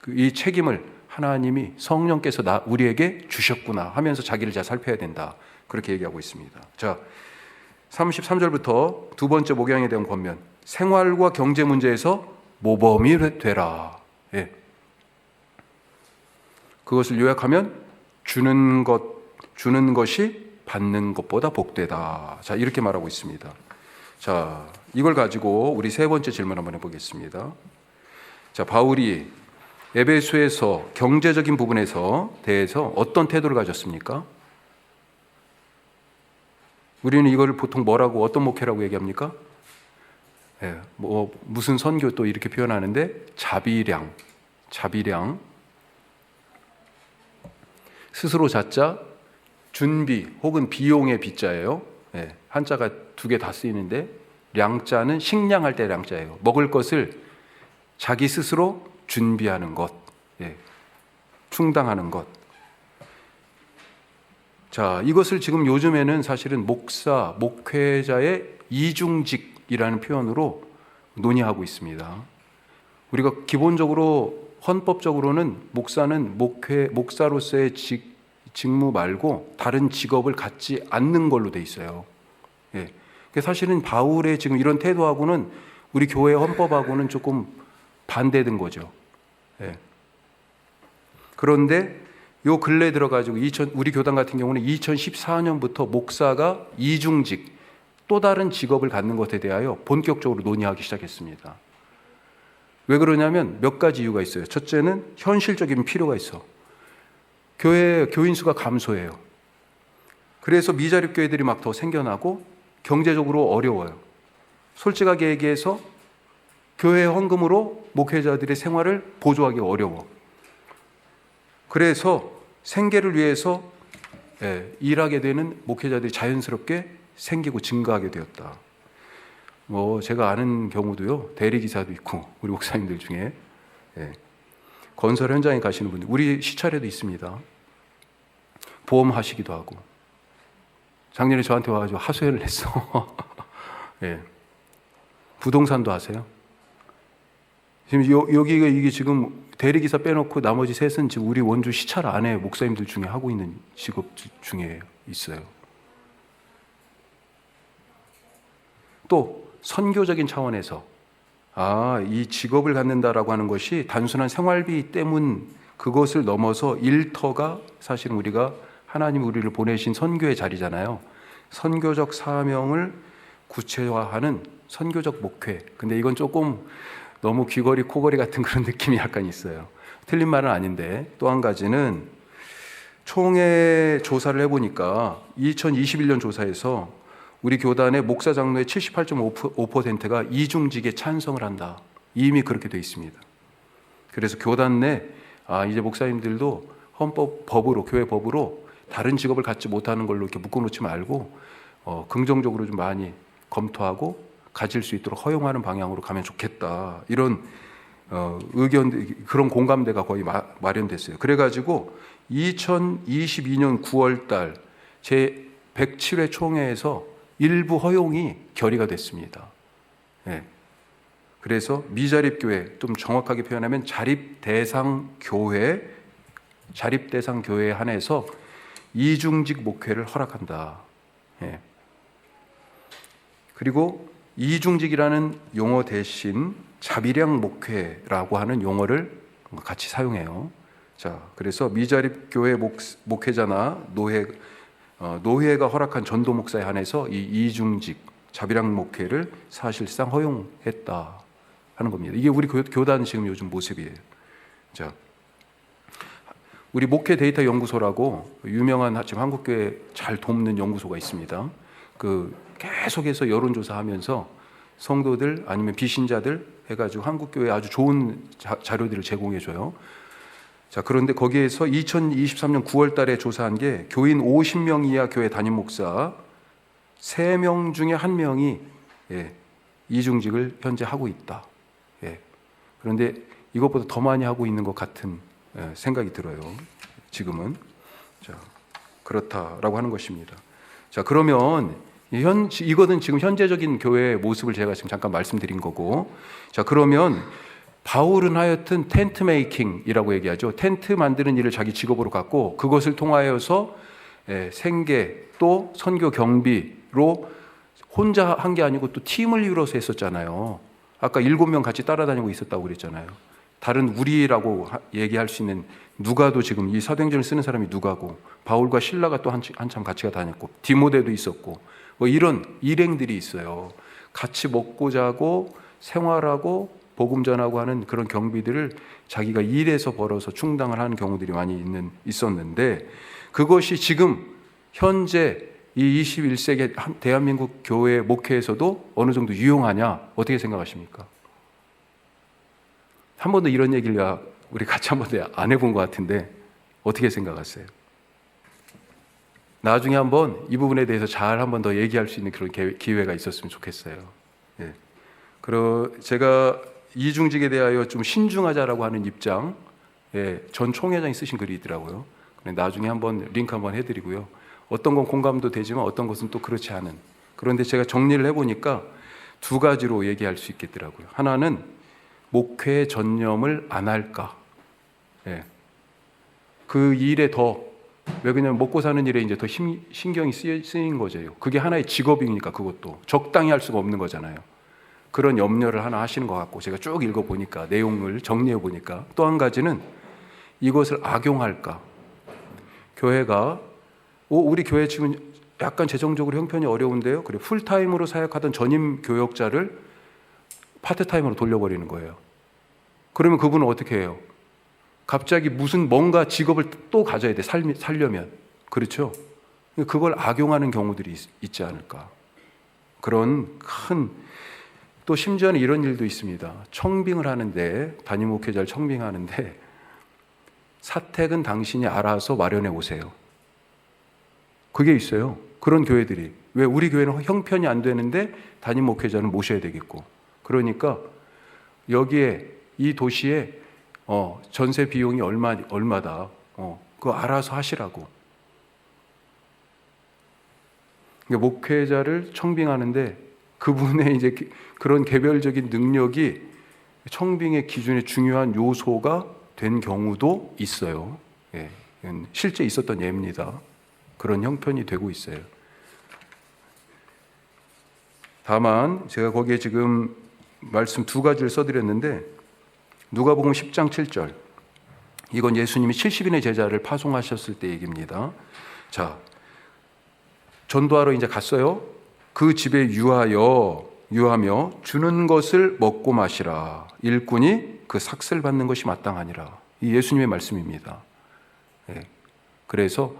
S1: 이 책임을 하나님이, 성령께서 우리에게 주셨구나 하면서 자기를 잘 살펴야 된다. 그렇게 얘기하고 있습니다. 자, 33절부터 두 번째 목양에 대한 권면. 생활과 경제 문제에서 모범이 되라. 예. 그것을 요약하면 주는 것이 받는 것보다 복되다. 자, 이렇게 말하고 있습니다. 자, 이걸 가지고 우리 세 번째 질문 한번 해보겠습니다. 자, 바울이 에베소에서 경제적인 부분에서 대해서 어떤 태도를 가졌습니까? 우리는 이거를 보통 뭐라고, 어떤 목회라고 얘기합니까? 무슨 선교 또 이렇게 표현하는데, 자비량. 스스로 자자, 준비 혹은 비용의 비자예요. 한자가 두 개 다 쓰이는데, 량자는 식량할 때 량자예요. 먹을 것을 자기 스스로 준비하는 것, 충당하는 것. 자, 이것을 지금 요즘에는 사실은 목사, 목회자의 이중직이라는 표현으로 논의하고 있습니다. 우리가 기본적으로 헌법적으로는 목사는 목사로서의 직무 말고 다른 직업을 갖지 않는 걸로 돼 있어요. 사실은 바울의 지금 이런 태도하고는 우리 교회 헌법하고는 조금 반대된 거죠. 그런데 요 근래 들어가지고 우리 교단 같은 경우는 2014년부터 목사가 이중직, 또 다른 직업을 갖는 것에 대하여 본격적으로 논의하기 시작했습니다. 왜 그러냐면 몇 가지 이유가 있어요. 첫째는 현실적인 필요가 있어. 교인 수가 감소해요. 그래서 미자립 교회들이 막 더 생겨나고 경제적으로 어려워요. 솔직하게 얘기해서 교회 헌금으로 목회자들의 생활을 보조하기 어려워. 그래서 생계를 위해서 일하게 되는 목회자들이 자연스럽게 생기고 증가하게 되었다. 제가 아는 경우도요, 대리기사도 있고 우리 목사님들 중에 건설 현장에 가시는 분들, 우리 시찰에도 있습니다. 보험 하시기도 하고. 작년에 저한테 와가지고 하소연을 했어. 부동산도 하세요. 지금 여기가 이게 지금 대리기사 빼놓고 나머지 셋은 지금 우리 원주 시찰 안에 목사님들 중에 하고 있는 직업 중에 있어요. 또 선교적인 차원에서 이 직업을 갖는다라고 하는 것이 단순한 생활비 때문, 그것을 넘어서 일터가 사실은 우리가 하나님 우리를 보내신 선교의 자리잖아요. 선교적 사명을 구체화하는 선교적 목회. 근데 이건 조금 너무 귀걸이 코걸이 같은 그런 느낌이 약간 있어요. 틀린 말은 아닌데, 또 한 가지는 총회 조사를 해보니까 2021년 조사에서 우리 교단의 목사 장로의 78.5%가 이중직에 찬성을 한다. 이미 그렇게 돼 있습니다. 그래서 교단 내 이제 목사님들도 헌법 법으로, 교회 법으로 다른 직업을 갖지 못하는 걸로 이렇게 묶어놓지 말고 긍정적으로 좀 많이 검토하고 가질 수 있도록 허용하는 방향으로 가면 좋겠다. 이런 의견, 그런 공감대가 거의 마련됐어요. 그래가지고 2022년 9월달 제 107회 총회에서 일부 허용이 결의가 됐습니다. 그래서 미자립교회, 좀 정확하게 표현하면 자립대상 교회에 한해서 이중직 목회를 허락한다. 그리고 이중직이라는 용어 대신 자비량 목회라고 하는 용어를 같이 사용해요. 자, 그래서 미자립 교회 목회자나 노회가 허락한 전도 목사에 한해서 이 이중직 자비량 목회를 사실상 허용했다 하는 겁니다. 이게 우리 교단 지금 요즘 모습이에요. 자, 우리 목회 데이터 연구소라고 유명한 지금 한국교회 잘 돕는 연구소가 있습니다. 계속해서 여론조사하면서 성도들 아니면 비신자들 해가지고 한국교회에 아주 좋은 자료들을 제공해줘요. 자, 그런데 거기에서 2023년 9월 달에 조사한 게 교인 50명 이하 교회 담임 목사 3명 중에 1명이 이중직을 현재 하고 있다. 그런데 이것보다 더 많이 하고 있는 것 같은 생각이 들어요. 지금은. 자, 그렇다라고 하는 것입니다. 자, 그러면 이거는 지금 현재적인 교회의 모습을 제가 지금 잠깐 말씀드린 거고, 자, 그러면 바울은 하여튼 텐트 메이킹이라고 얘기하죠. 텐트 만드는 일을 자기 직업으로 갖고 그것을 통하여서 생계 또 선교 경비로 혼자 한 게 아니고 또 팀을 이루어서 했었잖아요. 아까 7명 같이 따라다니고 있었다고 그랬잖아요. 다른 우리라고 얘기할 수 있는 누가도 지금 이 사도행전을 쓰는 사람이 누가고, 바울과 실라가 또 한참 같이 다녔고, 디모데도 있었고, 뭐 이런 일행들이 있어요. 같이 먹고 자고 생활하고 복음 전하고 하는 그런 경비들을 자기가 일해서 벌어서 충당을 하는 경우들이 많이 있었는데, 그것이 지금 현재 이 21세기 대한민국 교회 목회에서도 어느 정도 유용하냐, 어떻게 생각하십니까? 한 번도 이런 얘기를 우리 같이 한 번도 안 해본 것 같은데 어떻게 생각하세요? 나중에 한번 이 부분에 대해서 잘 한번 더 얘기할 수 있는 그런 기회가 있었으면 좋겠어요. 예. 그리고 제가 이중직에 대하여 좀 신중하자라고 하는 입장, 전 총회장이 쓰신 글이 있더라고요. 나중에 한번 링크 한번 해드리고요. 어떤 건 공감도 되지만 어떤 것은 또 그렇지 않은. 그런데 제가 정리를 해보니까 두 가지로 얘기할 수 있겠더라고요. 하나는 목회 전념을 안 할까. 그 일에 왜 그냥 먹고 사는 일에 이제 더 신경이 쓰인 거죠. 그게 하나의 직업이니까 그것도 적당히 할 수가 없는 거잖아요. 그런 염려를 하나 하시는 것 같고, 제가 쭉 읽어보니까, 내용을 정리해보니까 또 한 가지는 이것을 악용할까. 교회가 우리 교회 지금 약간 재정적으로 형편이 어려운데요. 그래, 풀타임으로 사역하던 전임 교역자를 파트타임으로 돌려버리는 거예요. 그러면 그분은 어떻게 해요? 갑자기 뭔가 직업을 또 가져야 돼, 살려면. 그렇죠? 그걸 악용하는 경우들이 있지 않을까. 그런 또 심지어는 이런 일도 있습니다. 청빙을 하는데, 담임 목회자를 청빙하는데, 사택은 당신이 알아서 마련해 오세요. 그게 있어요. 그런 교회들이. 왜 우리 교회는 형편이 안 되는데 담임 목회자는 모셔야 되겠고. 그러니까 여기에 이 도시에 전세 비용이 얼마다. 그거 알아서 하시라고. 그러니까 목회자를 청빙하는데 그분의 이제 그런 개별적인 능력이 청빙의 기준의 중요한 요소가 된 경우도 있어요. 실제 있었던 예입니다. 그런 형편이 되고 있어요. 다만 제가 거기에 지금 말씀 두 가지를 써드렸는데, 누가복음 10장 7절, 이건 예수님이 70인의 제자를 파송하셨을 때 얘기입니다. 자, 전도하러 이제 갔어요. 그 집에 유하며 주는 것을 먹고 마시라. 일꾼이 그 삭슬 받는 것이 마땅하니라. 이 예수님의 말씀입니다. 그래서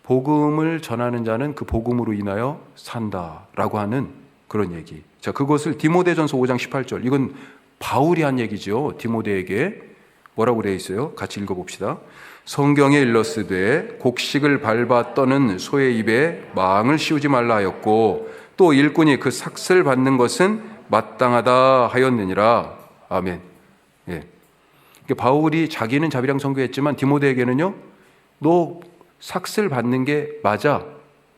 S1: 복음을 전하는 자는 그 복음으로 인하여 산다라고 하는 그런 얘기. 자, 그것을 디모데전서 5장 18절, 이건 바울이 한 얘기죠. 디모데에게 뭐라고 되어 있어요? 같이 읽어봅시다. 성경에 일렀으되 곡식을 밟아 떠는 소의 입에 망을 씌우지 말라 하였고, 또 일꾼이 그 삭슬 받는 것은 마땅하다 하였느니라. 아멘. 바울이 자기는 자비랑 선교했지만 디모데에게는요, 너 삭슬 받는 게 맞아.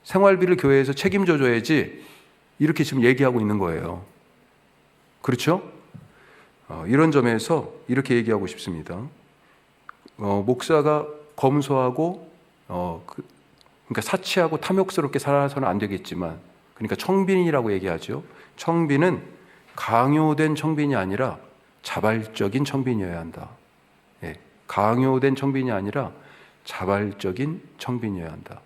S1: 생활비를 교회에서 책임져 줘야지. 이렇게 지금 얘기하고 있는 거예요. 그렇죠? 이런 점에서 이렇게 얘기하고 싶습니다. 목사가 검소하고 그러니까 사치하고 탐욕스럽게 살아서는 안 되겠지만, 그러니까 청빈이라고 얘기하죠. 청빈은 강요된 청빈이 아니라 자발적인 청빈이어야 한다. 강요된 청빈이 아니라 자발적인 청빈이어야 한다.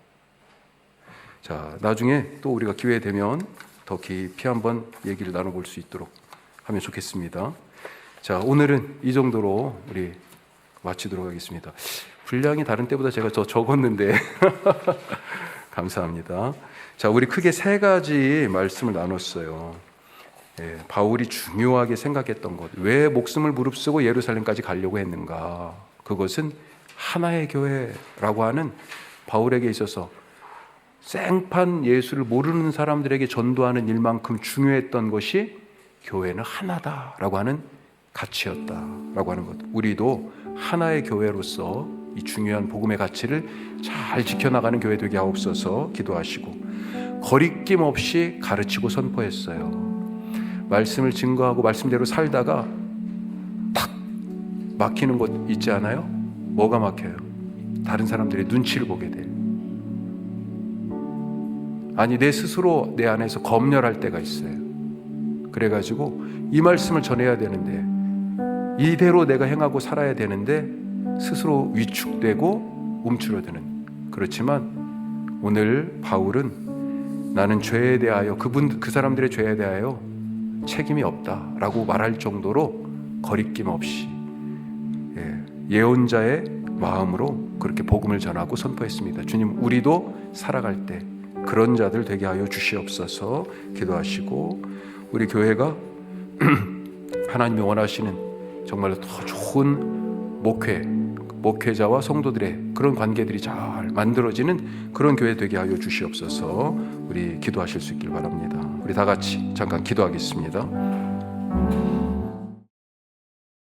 S1: 자, 나중에 또 우리가 기회 되면 더 깊이 한번 얘기를 나눠볼 수 있도록 하면 좋겠습니다. 자, 오늘은 이 정도로 우리 마치도록 하겠습니다. 분량이 다른 때보다 제가 더 적었는데 감사합니다. 자, 우리 크게 세 가지 말씀을 나눴어요. 바울이 중요하게 생각했던 것, 왜 목숨을 무릅쓰고 예루살렘까지 가려고 했는가. 그것은 하나의 교회라고 하는 바울에게 있어서 생판 예수를 모르는 사람들에게 전도하는 일만큼 중요했던 것이 교회는 하나다라고 하는 가치였다라고 하는 것. 우리도 하나의 교회로서 이 중요한 복음의 가치를 잘 지켜나가는 교회 되게 하옵소서 기도하시고, 거리낌 없이 가르치고 선포했어요. 말씀을 증거하고 말씀대로 살다가 탁 막히는 곳 있지 않아요? 뭐가 막혀요? 다른 사람들의 눈치를 보게 돼. 아니, 내 스스로 내 안에서 검열할 때가 있어요. 그래가지고 이 말씀을 전해야 되는데 이대로 내가 행하고 살아야 되는데 스스로 위축되고 움츠러드는. 그렇지만 오늘 바울은 나는 죄에 대하여 그 사람들의 죄에 대하여 책임이 없다라고 말할 정도로 거리낌 없이 예언자의 마음으로 그렇게 복음을 전하고 선포했습니다. 주님, 우리도 살아갈 때 그런 자들 되게 하여 주시옵소서 기도하시고, 우리 교회가 하나님이 원하시는 정말로 더 좋은 목회자와 성도들의 그런 관계들이 잘 만들어지는 그런 교회 되게 하여 주시옵소서. 우리 기도하실 수 있길 바랍니다. 우리 다 같이 잠깐 기도하겠습니다.